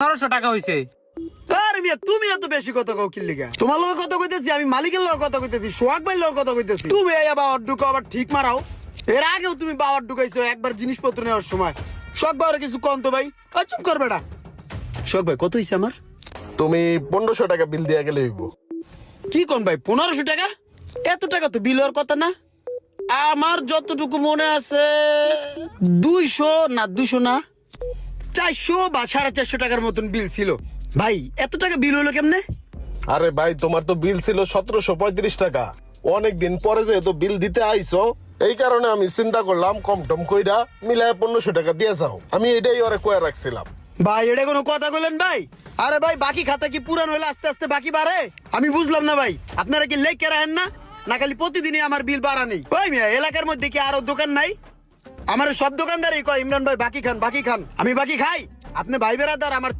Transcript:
1500 টাকা হইছে। আরে মিয়া তুমি এত বেশি কথা কও কি লিগা? তোমার লগে কথা কইতেছি, আমি মালিকের লগে কথা কইতেছি, সোহাগ ভাইয়ের লগে কথা কইতেছি। তুমি এই বাবার ঢুকো আবার ঠিক মারাও। এর আগেও তুমি বাবার ঢুকাইছো একবার জিনিসপত্র নেওয়ার সময়। সোহাগ ভাইয়ের কিছু কম তো ভাই। চুপ কর বেটা। সোহাগ ভাই কত হইছে আমার? তুমি 1500 টাকা বিল দিয়ে গেলে হইব। কি কোন ভাই 1500 টাকা? এত টাকা তো বিল হওয়ার কথা না। আমার যতটুকু মনে আছে 200 না 400 বা 450 টাকার মতন বিল ছিল। ভাই এত টাকা বিল হলো কেমনে? আরে ভাই তোমার তো বিল ছিল 1735 টাকা। অনেকদিন পরে যেহেতু বিল দিতে আইছো, এই কারণে আমি চিন্তা করলাম কম টম কইরা মিলায় 1500 টাকা দিয়ে যাও। আমি এটাই ওরে কয়ে রাখছিলাম। ভাই এটা কোনো কথা বললেন ভাই? আরে ভাই বাকি খাতা কি পুরান হলে আস্তে আস্তে বাকি বাড়ে? আমি বুঝলাম না ভাই, আপনারা কি লেখকে রাখেন না, না খালি প্রতিদিনই আমার বিল বাড়া নেই? ওই মিয়া এলাকার মধ্যে কি আরো দোকান নাই? আমার সব দোকানদারই কয় ইমরান ভাই বাকি খান বাকি খান। আমি বাকি খাই? আপনি ভাই বেড়াদার আমার